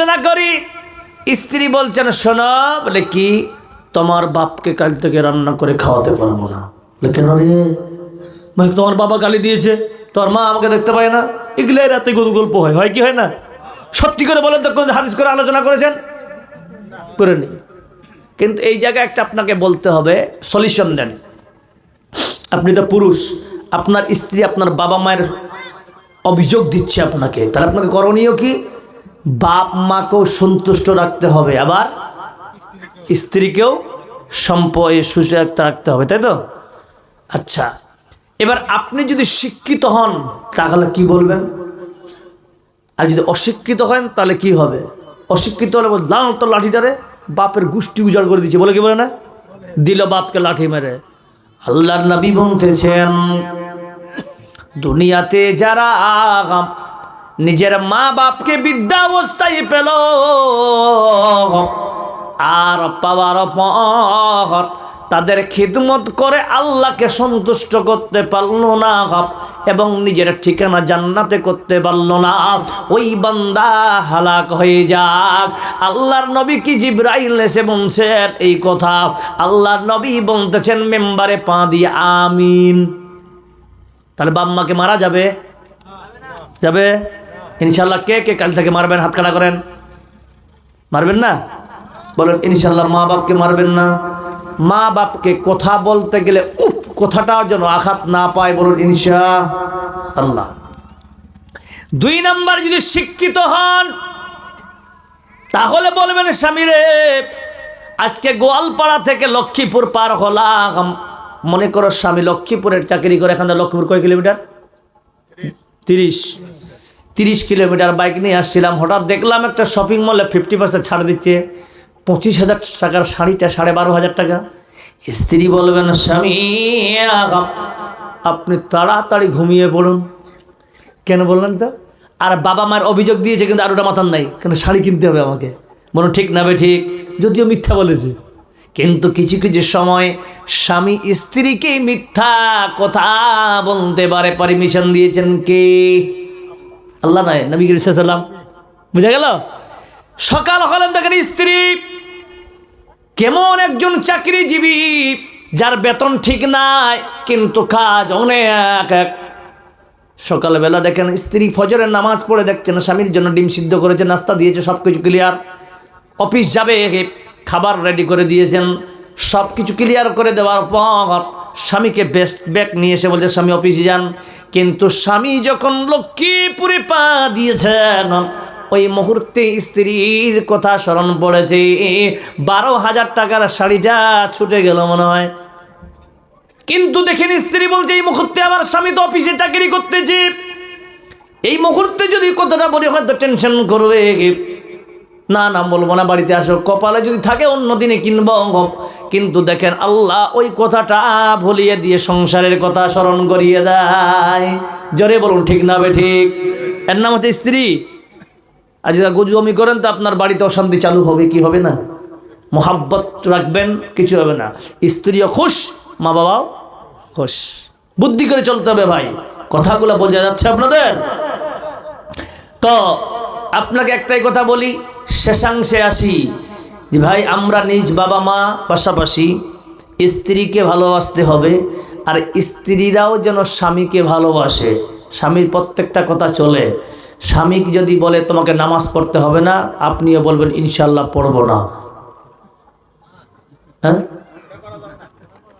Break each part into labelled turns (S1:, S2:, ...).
S1: আলোচনা করি। স্ত্রী বলছেন শোনো, বলে কি, তোমার বাপকে কাল থেকে রান্না করে খাওয়াতে পারবো না। বলে কেন রে ভাই? তোমার বাবা গালি দিয়েছে, তোর মা আমাকে দেখতে পায় না। এগুলো রাতে গল্প হয় কি হয় না? সত্যি করে বলেন তো, কোন হাদিস করে আলোচনা করেছেন? করেনি। কিন্তু এই জায়গায় একটা আপনাকে বলতে হবে, সলিউশন দেন। আপনি তো পুরুষ, আপনার স্ত্রী আপনার বাবা মায়ের অভিযোগ দিচ্ছে আপনাকে, তাহলে আপনাকে করণীয় কি? বাপ মাকেও সন্তুষ্ট রাখতে হবে, আবার স্ত্রীকেও সুস্থ রাখতে হবে, তাই তো? আচ্ছা, এবার আপনি যদি শিক্ষিত হন তাহলে কি বলবেন? আর যদি অশিক্ষিত হন তাহলে কি হবে? অশিক্ষিত হলে বললাম তো লাঠিটারে বাপের গুষ্টি উজাড় করে দিচ্ছে, বলে কি বলে না? দিল বাপকে লাঠি মেরে। আল্লাহর নবী বলতেছেন, দুনিয়াতে যারা নিজের মা বাপকে বৃদ্ধাবস্থায় পেল আর পাওয়ার পর তাদের খিদমত করে আল্লাহকে সন্তুষ্ট করতে পারলো না এবং নিজের ঠিকানা জান্নাতে করতে পারলো না, ওই বান্দা হালাক হয়ে যাক। আল্লাহর নবী কি জিবরাইল এসে বলছেন এই কথা? আল্লাহর নবী বলতেছেন মেম্বারে পা দিয়ে আমিন। তাহলে বাপ মাকে মারা যাবে? যাবে ইনশাল্লাহ। কে কে কাল থেকে মারবেন? হাত খাড়া করেন। মারবেন না? বলেন ইনশাল্লাহ মা বাপকে মারবেন না। মা বাপকে কথা বলতে গেলে কথাটাও যেন আঘাত না পায়, বলুন ইনশাআল্লাহ। 2 নাম্বার, যদি শিক্ষিত হন তাহলে বলবেন স্বামীরে, আজকে গোয়ালপাড়া থেকে লক্ষ্মীপুর পার হলাম। মনে করো স্বামী লক্ষ্মীপুরের চাকরি করে, এখান থেকে লক্ষ্মীপুর কয় কিলোমিটার? 30 কিলোমিটার বাইক নিয়ে আসছিলাম। হঠাৎ দেখলাম একটা শপিং মলে 50% ছাড় দিচ্ছে, 25,000 টাকার শাড়িটা 12,500 টাকা। স্ত্রী বলবেন স্বামী আপনি তাড়াতাড়ি ঘুমিয়ে পড়ুন। কেন বললেন তো? আর বাবা মার অভিযোগ দিয়েছে কিন্তু আর ওটা মাথার নাই, কেন শাড়ি কিনতে হবে আমাকে। বলো ঠিক না বে ঠিক? যদিও মিথ্যা বলেছে, কিন্তু কিছু কিছু সময় স্বামী স্ত্রীকে মিথ্যা কথা বলতে পারে। পারমিশন দিয়েছেন কে? আল্লাহ নয়, নবী করিম সাল্লাল্লাহু আলাইহি ওয়াসাল্লাম। বুঝা গেল? সকাল হলেন দেখেন স্ত্রী কেমন একজন চাকরিজীবী, যার বেতন ঠিক নাই কিন্তু কাজ অনেক। সকালবেলা দেখেন স্ত্রী ফজরের নামাজ পড়ে দেখছেন স্বামীর জন্য ডিম সিদ্ধ করেছে, নাস্তা দিয়েছে, সব কিছু ক্লিয়ার। অফিস যাবে, খাবার রেডি করে দিয়েছেন, সব কিছু ক্লিয়ার করে দেওয়ার পর স্বামীকে বেস্ট ব্যাগ নিয়ে এসে বলছে স্বামী অফিসে যান। কিন্তু স্বামী যখন লক্ষ্মীপুরে পা দিয়েছেন ওই মুহূর্তে স্ত্রীর কথা স্মরণ পড়েছে। 12,000 টাকার শাড়িটা ছুটে গেল মনে হয়। কিন্তু দেখেন স্ত্রী বলছে এই মুহূর্তে আমার স্বামী তো অফিসে চাকরি করতেছে, এই মুহূর্তে যদি কথাটা বলি হয়তো টেনশন করবে। না না বলবো না, বাড়িতে আসো, কপালে যদি থাকে অন্য দিনে কিনবো। কিন্তু দেখেন আল্লাহ ওই কথাটা ভুলিয়ে দিয়ে সংসারের কথা স্মরণ করিয়ে দেয়। জোরে বলুন ঠিক না বে ঠিক? এর নাম হচ্ছে স্ত্রী। আর যদি গুজমি করেন তো আপনার বাড়িতে অশান্তি চালু হবে, কি হবে না? মোহাব্বত রাখবেন, কিছু হবে না। স্ত্রীও খুশ, মা বাবাও খুশ। বুদ্ধি করে চলতে হবে ভাই। কথাগুলো বোঝা যাচ্ছে আপনাদের? তো আপনাকে একটাই কথা বলি, শেষাংশে আসি যে ভাই আমরা নিজ বাবা মা পাশাপাশি স্ত্রীকে ভালোবাসতে হবে, আর স্ত্রীরাও যেন স্বামীকে ভালোবাসে। স্বামীর প্রত্যেকটা কথা চলে। স্বামী যদি বলে তোমাকে নামাজ পড়তে হবে না, আপনিও বলবেন ইনশাল্লাহ পড়ব না। হ্যাঁ,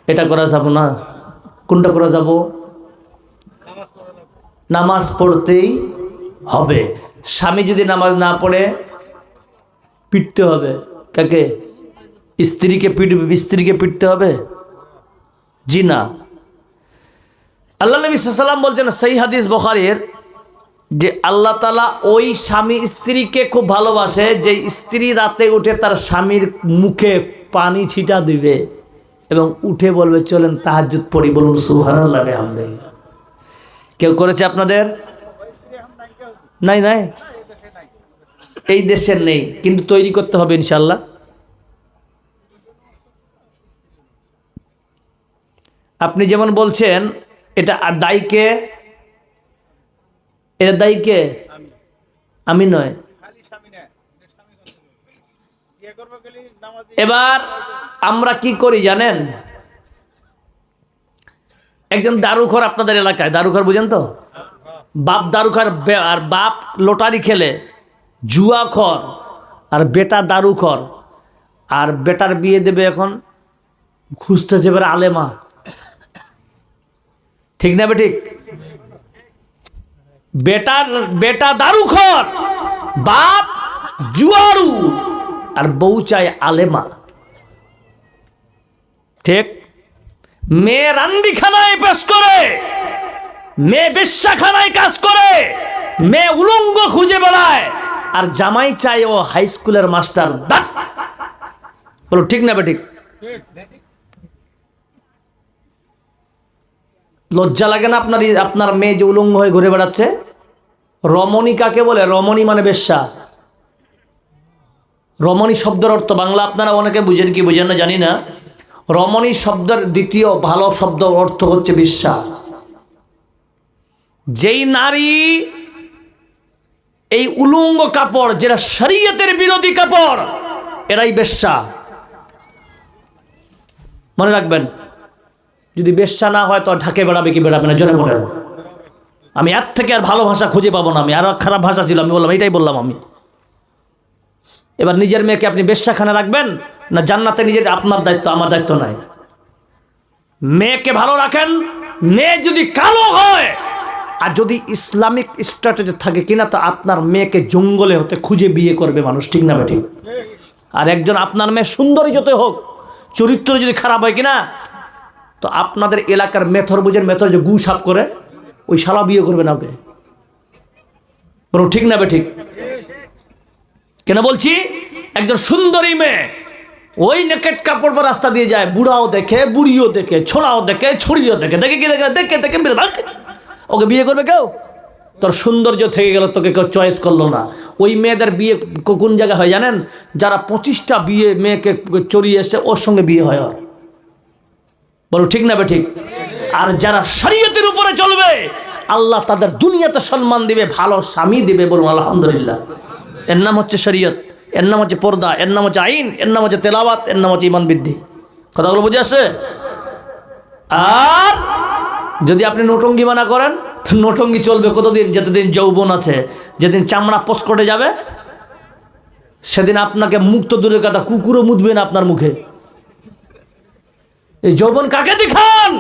S1: এটা করা যাব না? কোনটা করা যাব? নামাজ পড়তেই হবে। স্বামী যদি নামাজ না পড়ে পিটতে হবে। কাকে? স্ত্রীকে পিটবে? স্ত্রীকে পিটতে হবে? জি না। আল্লাহ নবী সাল্লাল্লাহু আলাইহি ওয়াসাল্লাম বলছেন সহিহ হাদিস বুখারীর, যে আল্লাহ তাআলা ওই স্বামী স্ত্রীকে খুব ভালোবাসে যে স্ত্রী রাতে উঠে তার স্বামীর মুখে পানি ছিটা দিবে এবং উঠে বলবে চলেন তাহাজ্জুদ পড়ি। বলুন সুবহানাল্লাহ বিহামদিহি। কেউ করেছে আপনাদের? নাই নাই, এই দেশের নেই, কিন্তু তৈরি করতে হবে ইনশাল্লাহ। আপনি যেমন বলছেন এটা দায়ীকে, এটা দায়ীকে? আমি নয়, এবার আমরা কি করি জানেন, একজন দারুঘর আপনাদের এলাকায়, দারুঘর বুঝেন তো, বাপ দারুঘর আর বাপ লটারি খেলে, জুয়াখর আর বেটা দারুঘর, আর বেটার বিয়ে দেবে এখন খুঁজতেছে এবার আলেমা, ঠিক না ঠিক? বেটা দারুঘর, বাপ জুয়ারু, আর বউ চায় আলেমা, ঠিক? মেয়ে রান্দিখানায় পেশ করে, মেয়ে বেশ্যাখানায় কাজ করে, মেয়ে উলঙ্গ খুঁজে বেড়ায়, আর জামাই চায় ও হাই স্কুলের মাস্টার। বলো ঠিক না বেঠিক? লজ্জা লাগে না আপনার মেয়ে যে উলঙ্গ হয়ে ঘুরে বেড়াচ্ছে? রমণী কাকে বলে? রমণী মানে বেশ্যা। রমণী শব্দের অর্থ বাংলা আপনারা অনেকে বুঝেন কি বুঝেন না জানি না। রমণী শব্দের দ্বিতীয় ভালো শব্দ অর্থ হচ্ছে বেশ্যা। যেই নারী এই উলঙ্গ কাপড়, যেটা শরীয়তের বিরোধী কাপড়, এরাই বেশ্যা। মনে রাখবেন, যদি বেশ্যা না হয় তো ঢাকে বেড়াবে কি বেড়াবে না? জোরে বলেন। আমি এর থেকে আর ভালো ভাষা খুঁজে পাবো না। আমি আরো খারাপ ভাষা ছিল, আমি বললাম, এটাই বললাম আমি। এবার নিজের মেয়েকে আপনি বেশ্যাখানা রাখবেন না জান্নাতে? নিজের, আপনার দায়িত্ব, আমার দায়িত্ব নাই। মেয়েকে ভালো রাখেন। মেয়ে যদি কালো হয় আর যদি ইসলামিক স্ট্র্যাটেজি থাকে কিনা, তো আপনার মেয়েকে জঙ্গলে হতে খুঁজে বিয়ে করবে মানুষ, ঠিক না বেঠিক? আর একজন আপনার মেয়ে সুন্দরী যত হোক, চরিত্র যদি খারাপ হয় কিনা, তো আপনাদের এলাকার মেথর বুঝেন, মেথর যে গু সাপ করে, ওই শালা বিয়ে করবে না ওকে। বলো ঠিক না বেঠিক? কেন বলছি? একজন সুন্দরী মেয়ে ওই নেকেট কাপড় পর রাস্তা দিয়ে যায়, বুড়াও দেখে, বুড়িও দেখে, ছোড়াও দেখে, ছড়িও দেখে, দেখে কি দেখে, দেখে দেখে ওকে বিয়ে করবে কেউ? তোর সৌন্দর্য থেকে গেল, তোকে কেউ চয়েস করলো না। ওই মেয়েদের বিয়ে কোন জায়গায় হয় জানেন? যারা 25টা বিয়ে মেয়েকে চড়িয়ে এসছে, ওর সঙ্গে বিয়ে হয় ওর। বলো ঠিক না বেঠিক? আর যারা শরীয়তের উপরে চলবে, আল্লাহ তাদের দুনিয়াতে সম্মান দিবে, ভালো স্বামী দিবে। বলুন আলহামদুলিল্লাহ। এর নাম হচ্ছে শরীয়ত, এর নাম হচ্ছে পর্দা, এর নাম হচ্ছে আইন, এর নাম হচ্ছে তেলাওয়াত, এর নাম হচ্ছে ঈমান বৃদ্ধি। কথাগুলো বুঝে আসে? আর যদি আপনি নটঙ্গি মানা করেন, তো নটঙ্গি চলবে কতদিন? যতদিন যৌবন আছে। যেদিন চামড়া পস্কটে যাবে, সেদিন আপনাকে মুক্ত দূরের কথা, কুকুরও মুতবে না আপনার মুখে। এই যৌবন কাকে দেখান?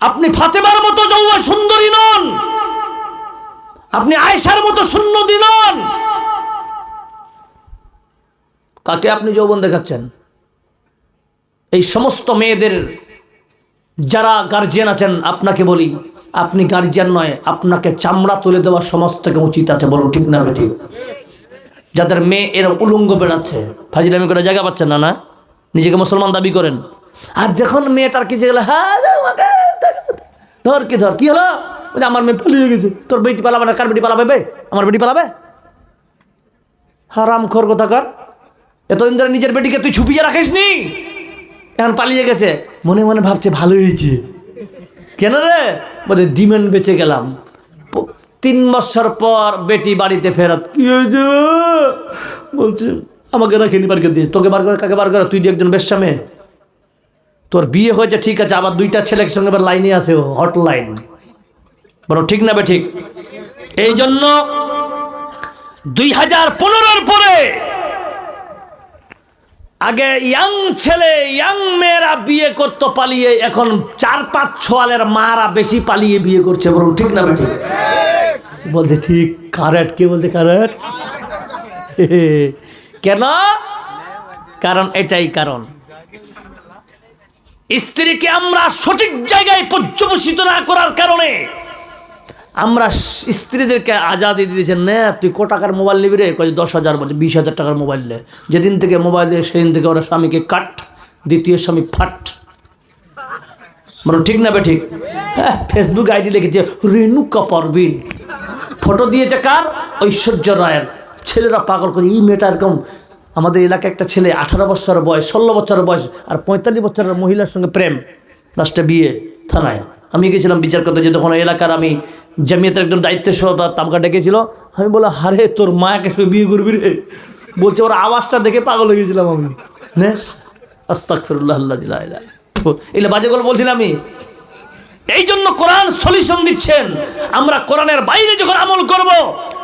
S1: আপনি ফাতেমার মতো যৌবন সুন্দরী নন, আপনি আয়েশার মতো সুন্নতি নন। কাকে আপনি যৌবন দেখাচ্ছেন? এই সমস্ত মেয়েদের যারা গার্জিয়ান আছেন, আপনাকে বলি, আপনি গার্জিয়ান নয়, আপনাকে চামড়া তুলে দেওয়ার সমাজ থেকে উচিত আছে। বলুন ঠিক না ঠিক? যাদের মেয়ে এরা উলঙ্গ বেড়াচ্ছে, ফাজিলামি করে জায়গা পাচ্ছেন না, না নিজেকে মুসলমান দাবি করেন, আর যখন মেয়েটার কিছু গেলে, হ্যাঁ ধর কি ধর, কি হলো? আমার মেয়ে পালিয়ে গেছে। তোর বেটি পালাবে না? কার বেটি পালাবে? আমার বেটি পালাবে? হারাম খোর কোথাকার। এতদিন ধরে নিজের বেটিকে তুই ছুপিয়ে রাখিস নি, এখন পালিয়ে গেছে। মনে মনে ভাবছে ভালো হয়েছে। কেন রে? বলে ডিমেন্ড বেঁচে গেলাম। 3 বছর পর বেটি বাড়িতে ফেরত। কি হয়েছে? বলছে আমাকে রাখিনি, বার করে দিয়ে। তোকে বার করে? কাকে বার করে? তুই একজন বেশ্যা মেয়ে, তোর বিয়ে হয়েছে ঠিক আছে, আবার 2টা ছেলের সঙ্গে আবার লাইনে আছে, হটলাইন। বলো ঠিক না ঠিক? এই জন্য 2015-র পরে আগে ইয়াং ছেলে, ইয়াং মেয়েরা বিয়ে করতো পালিয়ে, এখন 4-5 ছোয়ালের মারা বেশি পালিয়ে বিয়ে করছে। বলুন ঠিক না ঠিক? বলছে ঠিক, কারেক্ট। কে বলছে কারেক্ট? কেন? কারণ এটাই কারণ, স্ত্রীকে আমরা সঠিক জায়গায় পর্যবেসিত না করার কারণে আমরা স্ত্রীদেরকে আজাদি দিয়েছেন। না তুই কত টাকার মোবাইল নিবি রে? 10,000। বলছে 20,000 টাকার মোবাইল নে। যেদিন থেকে মোবাইল দিয়ে সেদিন থেকে ওরা স্বামীকে কাট, দ্বিতীয় স্বামী ফাট। বলো ঠিক না ঠিক? হ্যাঁ, ফেসবুক আইডি লিখেছে রেণুকা পারভিন, ফটো দিয়েছে কার? ঐশ্বর্য রায়ের। ছেলেরা পাগল করে, এই মেয়েটা এরকম। আমাদের এলাকায় একটা ছেলে 18 বছরের বয়স, 16 বছরের বয়স, আর 45 বছরের মহিলার সঙ্গে প্রেম, লাস্টে বিয়ে থানায়। আমি গেছিলাম বিচার করতে, যে তখন এলাকার আমি জামিয়াতের একজন দায়িত্ব সভা তামকা ডেকেছিল। আমি বললাম, হারে তোর মায়াকে বিয়ে করবি রে? বলছে ওর আওয়াজটা দেখে পাগল হয়ে গেছিলাম আমি। নেস আস্তাগফিরুল্লাহ আল্লাযী লা ইলাহা ইল্লা এগুলো বাজে গল্প বলছিলাম আমি। এই জন্য কোরআন সলিউশন দিচ্ছেন। আমরা কোরআনের বাইরে যখন আমল করব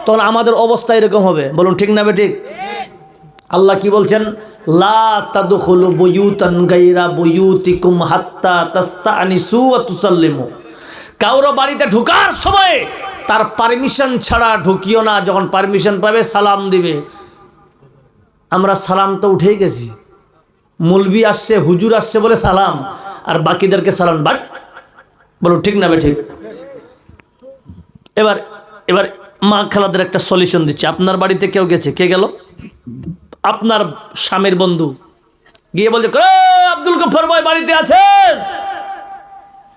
S1: তখন আমাদের অবস্থা এরকম হবে। বলুন ঠিক না বেঠিক? আল্লাহ কি বলছেন? লা তাদখুলু বুয়ুতান গায়রা বুয়ুতিকুম হাত্তা তাস্তানিসু ওয়া তুসাল্লিমু। কারো বাড়িতে ঢোকার সময় তার পারমিশন ছাড়া ঢুকিও না। যখন পারমিশন পাবে সালাম দিবে। আমরা সালাম তো উঠেই গেছি। মৌলবি আসছে, হুজুর আসছে বলে সালাম, আর বাকিদেরকে সালাম বাট। বলুন ঠিক না বেঠিক? এবার এবার মা খালাদের একটা সলিউশন দিচ্ছে। আপনার বাড়িতে কেউ গেছে, কে গেল? আপনার স্বামীর বন্ধু গিয়ে বলছে আব্দুল গফফার ভাই বাড়িতে আছেন।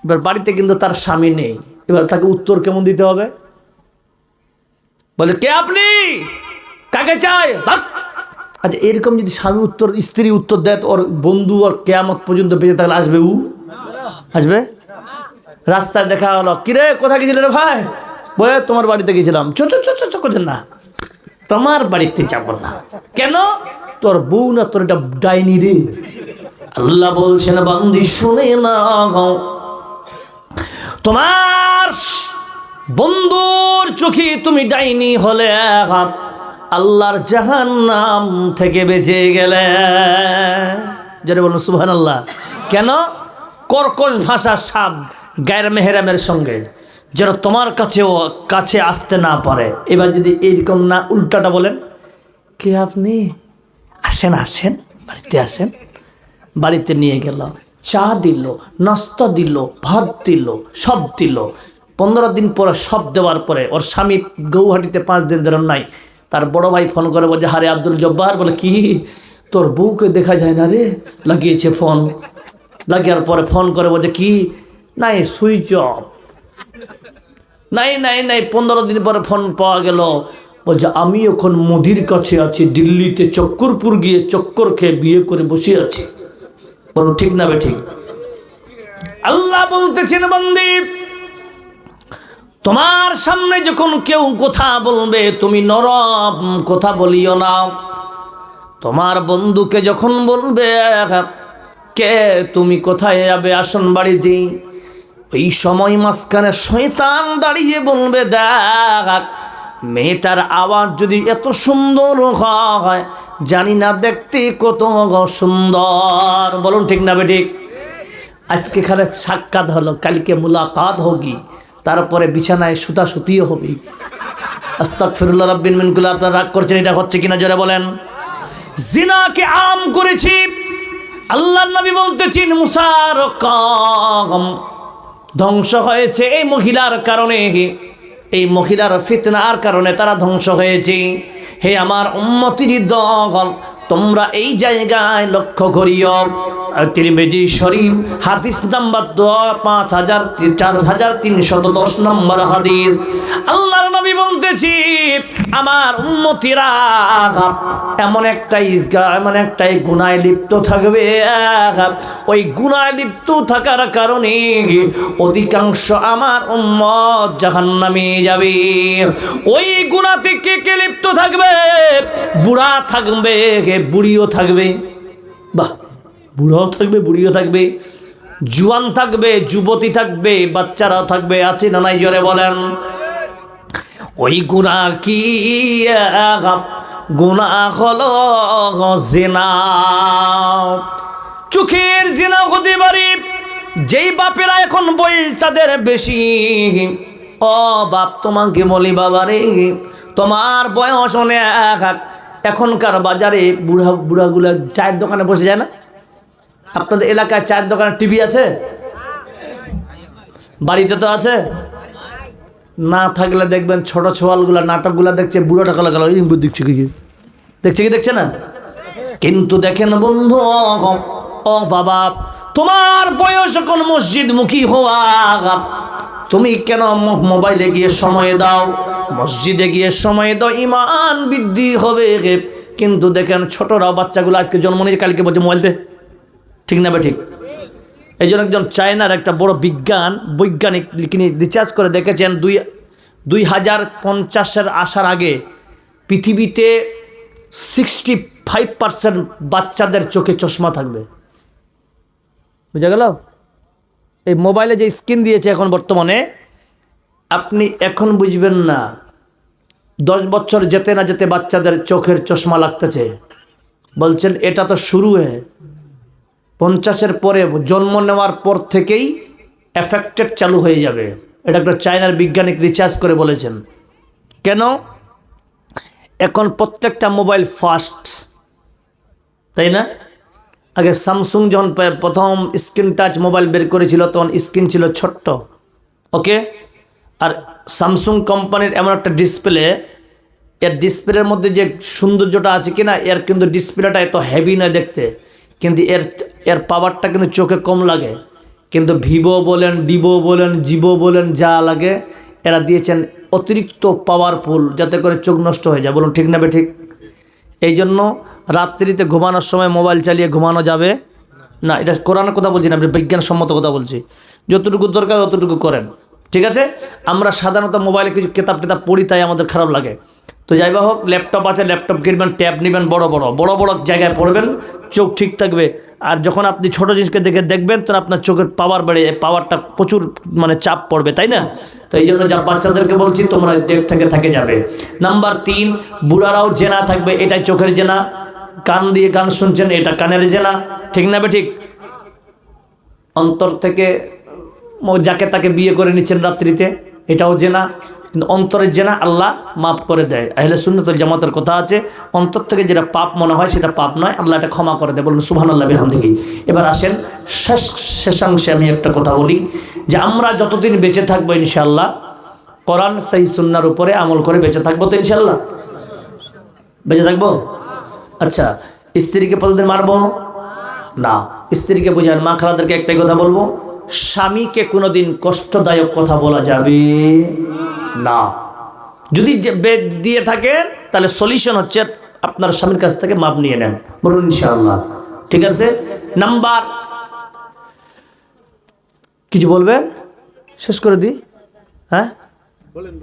S1: এবার বাড়িতে কিন্তু তার স্বামী নেই। এবার তাকে উত্তর কেমন দিতে হবে? বলে কে আপনি, কাকে চাই? আচ্ছা, এরকম যদি স্বামী উত্তর, স্ত্রী উত্তর দেয়, ওর বন্ধু আর কিয়ামত পর্যন্ত বেঁচে থাকলে আসবে? আসবে? রাস্তায় দেখা হলো, কিরে কোথায় গেছিলে রে ভাই? বলে তোমার বাড়িতে গেছিলাম। চোখেন না, তোমার বাড়িতে যাব না। কেন? তোর বউ না তোর এটা ডাইনি রে। আল্লাহ বলছেন বান্দি শুনে না, তোমার বন্ধুর চোখে তুমি ডাইনি হলে আল্লাহর জাহান্নাম থেকে বেঁচে গেলে। যেটা বলুন সুবহানাল্লাহ। কেন? কর্কশ ভাষার সাপ গায়ের মেহরামের সঙ্গে যেন তোমার কাছে আসতে না পারে। এবার যদি এইরকম না উল্টাটা বলেন, কে আপনি, আসেন আসেন, বাড়িতে আসেন। বাড়িতে নিয়ে গেল, চা দিল, নাস্তা দিল, ভাত দিল, সব দিল। 15 দিন পরে সব দেওয়ার পরে ওর স্বামী গৌহাটিতে 5 দিন ধরে নাই। তার বড় ভাই ফোন করে বলছে, হারে আব্দুল জব্বার, বলে কি তোর বউকে দেখা যায় না রে? লাগিয়েছে ফোন, লাগিয়ার পরে ফোন করে বলছে কি, নাই সুইচ অফ, নাই নাই নাই। 15 দিন পরে ফোন পাওয়া গেল, বলছে আমি এখন মোদির কাছে আছি, দিল্লিতে চক্করপুর গিয়ে চক্কর খেয়ে বিয়ে করে বসে আছি। বলো ঠিক না বেঠিক? আল্লাহ বলতেছেন বান্দি, তোমার সামনে যখন কেউ কথা বলবে তুমি নরম কথা বলিও না। তোমার বন্ধুকে যখন বলবে কে তুমি কোথায় যাবে, আসন বাড়িতে, ওই সময় মাঝখানে শয়তান দাঁড়িয়ে বলবে, দেখ মেয়েটার আওয়াজ যদি এত সুন্দর হয়, জানি না দেখতে কত সুন্দর। বলুন ঠিক না বেঠিক? আজকে খানে সাক্ষাৎ হলো, কালকে মুলাকাত হোগি, তারপরে বিছানায় সুতিও হবে। আস্তাগফিরুল্লাহ রাব্বিল মিনকুল্লাহ। আপনারা রাগ করছেন, এটা হচ্ছে কিনা জোরে বলেন? জিনাকে আম করেছি। আল্লাহর নবী বলতেছেন মুসার কওম ধ্বংস হয়েছে এই মহিলার কারণে, এই মহিলার ফিতনার কারণে তারা ধ্বংস হয়েছে। হে আমার উম্মতির দল, তোমরা এই জায়গায় লক্ষ্য করিও। তিরমিজি শরীফ হাদিস নাম্বার 4310 নম্বর হাদিস। আল্লাহর নবী বলতেছি, আমার উম্মতিরা এমন একটাই গুনায় লিপ্ত থাকবে, ওই গুনায় লিপ্ত থাকার কারণে অধিকাংশ আমার উম্মত জাহান্নামে যাবে। ওই গুনাতে কে লিপ্ত থাকবে? বুড়া থাকবে, বুড়িও থাকবে। বাহ, বুড়াও থাকবে, বুড়িও থাকবে, জুয়ান থাকবে, যুবতী থাকবে, বাচ্চারাও থাকবে। আছে না নাই জোরে বলেন? ওই গুনাহ কি? গুনাহ হলো জিনা। চোখের জিনা হতে পারে। যেই বাপেরা এখন বয়স তাদের বেশি, ও বাপ তোমাকে বলি বাবা রে, তোমার বয়স অনেক। এখনকার বাজারে বুড়াগুলা চায়ের দোকানে বসে যায় না? আপনাদের এলাকায় চায়ের দোকানে টিভি আছে? বাড়িতে তো আছে না? থাকলে দেখবেন ছোট ছোয়ালগুলা নাটকগুলা দেখছে, বুড়ো টাকা গেল দেখছে কি দেখছে না? কিন্তু দেখেন বন্ধু, ও বাবা, তোমার বয়স এখন মসজিদ মুখী হওয়া, তুমি কেন মোবাইলে গিয়ে সময় দাও? মসজিদে গিয়ে সময় দাও, ইমান বৃদ্ধি হবে। কিন্তু দেখেন ছোটরাও, বাচ্চাগুলো আজকে জন্ম নিয়ে কালকে বলছে মোবাইল দে। ঠিক না ঠিক? এই জন্য একজন চায়নার একটা বড় বৈজ্ঞানিক তিনি রিসার্চ করে দেখেছেন 2050 আসার আগে পৃথিবীতে 65% বাচ্চাদের চোখে চশমা থাকবে। বুঝা গেল? এই মোবাইলে যে স্ক্রিন দিয়েছে এখন বর্তমানে, আপনি এখন বুঝবেন না, 10 বছর যেতে না যেতে বাচ্চাদের চোখের চশমা লাগতেছে। বলছেন এটা তো শুরু 50-এর পরে, জন্ম নেওয়ার পর থেকেই এফেক্টেড চালু হয়ে যাবে। এটা একটা চায়নার বৈজ্ঞানিক রিসার্চ করে বলেছেন। কেন? এখন প্রত্যেকটা মোবাইল ফাস্ট, তাই না? আগে স্যামসুং যখন প্রথম স্ক্রিন টাচ মোবাইল বের করেছিল তখন স্ক্রিন ছিল ছোট্ট, ওকে। আর স্যামসুং কোম্পানির এমন একটা ডিসপ্লে, এর ডিসপ্লের মধ্যে যে সৌন্দর্যটা আছে কিনা, এর কিন্তু ডিসপ্লেটা এত হেভি না দেখতে, কিন্তু এর পাওয়ারটা কিন্তু চোখে কম লাগে। কিন্তু ভিভো বলেন, ডিভো বলেন, জিভো বলেন, যা লাগে এরা দিয়েছেন অতিরিক্ত পাওয়ারফুল, যাতে করে চোখ নষ্ট হয়ে যায়। বলুন ঠিক না বে ঠিক? এই জন্য রাত্রিতে ঘুমানোর সময় মোবাইল চালিয়ে ঘুমানো যাবে না। এটা কোরআনের কথা বলছি না, আমি বিজ্ঞানসম্মত কথা বলছি। যতটুকু দরকার ততটুকু করেন, ঠিক আছে? আমরা সাধারণত মোবাইলে কিছু কিতাব পড়ি, তাই আমাদের খারাপ লাগে। তো যাই বা হোক, ল্যাপটপ আছে, ল্যাপটপ কিনবেন, ট্যাব নেবেন, বড় বড় জায়গায় পড়বেন, চোখ ঠিক থাকবে। আর যখন আপনি ছোট জিনিসকে দেখবেন, তখন আপনার চোখের পাওয়ার বেড়ে, পাওয়ারটা প্রচুর চাপ পড়বে, তাই না? তো এই জন্য যা বাচ্চাদেরকে বলছি, তোমরা দেখ থেকে যাবে। নাম্বার 3, বুড়ারাও জেনা থাকবে, এটাই চোখের জেনা। কান দিয়ে গান শুনছেন, এটা কানের জেনা, ঠিক না বে ঠিক? অন্তর থেকে যাকে তাকে বিয়ে করে নিচ্ছেন রাত্রিতে, এটাও জেনা। কিন্তু অন্তরের জেনা আল্লাহ মাফ করে দেয়। আহলে সুন্নাতুল জামাতের কথা আছে, অন্তর থেকে যেটা পাপ মনে হয় সেটা পাপ নয়, আল্লাহ এটা ক্ষমা করে দেয়। বলুন সুবহানাল্লাহ বিহামদিহি। এবার আসেন শেষাংশে আমি একটা কথা বলি, যে আমরা যতদিন বেঁচে থাকবো ইনশাআল্লাহ কোরআন সহিহ সুন্নাহর উপরে আমল করে বেঁচে থাকবো। তো ইনশাআল্লাহ বেঁচে থাকবো। আচ্ছা, স্ত্রীকে প্রতিদিন মারবো না। স্ত্রীকে বোঝান, মা খালাদেরকে একটাই কথা বলবো, স্বামীকে কোনোদিন কষ্টদায়ক কথা বলা যাবে না। যদি দিয়ে থাকেন তাহলে সলিউশন হচ্ছে আপনার স্বামীর কাছ থেকে মাপ নিয়ে নেন। বলুন ইনশাআল্লাহ, ঠিক আছে? নাম্বার, কিছু বলবেন? শেষ করে দিই? হ্যাঁ বলেন।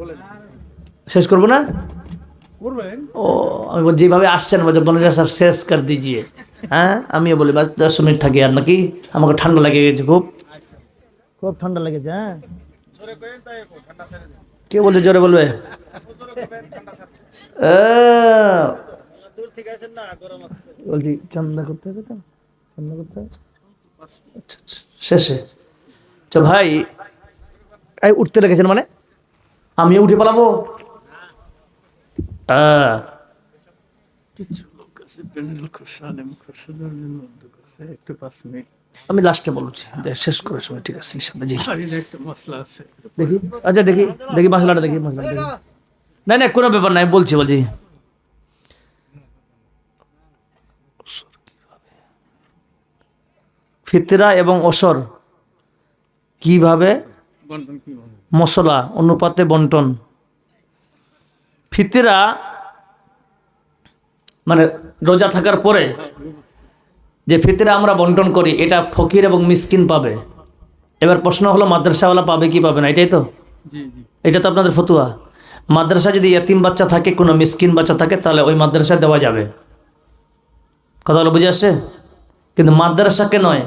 S1: শেষ করবো না? ও, আমি যেভাবে আসছেন বলে শেষ করে দিজিয়ে। হ্যাঁ, আমিও বলি 10 মিনিট থাকি। আর নাকি আমাকে ঠান্ডা লেগে গেছে, খুব ঠান্ডা লেগেছে। হ্যাঁ, কে বলছে জোরে বলবে? বলছি চান্দা করতে হবে তো, চান্দা করতে হবে। আচ্ছা, শেষে তো ভাই উঠতে রেখেছেন, মানে আমিও উঠে পালাবো? আমি লাস্টে বলছি, শেষ করার সময়, ঠিক আছে? দেখি, আচ্ছা দেখি মশলাটা, দেখি মশলাটা দেখি। না কোনো ব্যাপার নাই, বলছি ফিতরা এবং অসর কিভাবে মশলা অনুপাতে বন্টন। ফিতরা মানে রোজা থাকার পরে যে ফিতরা আমরা বন্টন করি, এটা ফকির এবং মিসকিন পাবে। এবার প্রশ্ন হলো, মাদ্রাসাওয়ালা পাবে কি পাবে না? এটাই তো, এটা তো আপনাদের ফতুয়া। মাদ্রাসা যদি ইয়াতিম বাচ্চা থাকে, কোনো মিসকিন বাচ্চা থাকে, তাহলে ওই মাদ্রাসায় দেওয়া যাবে। কথাগুলো বুঝে আসছে? কিন্তু মাদ্রাসাকে নয়,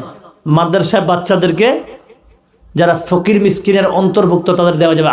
S1: মাদ্রাসায় বাচ্চাদেরকে যারা ফকির মিসকিনের অন্তর্ভুক্ত তাদের দেওয়া যাবে।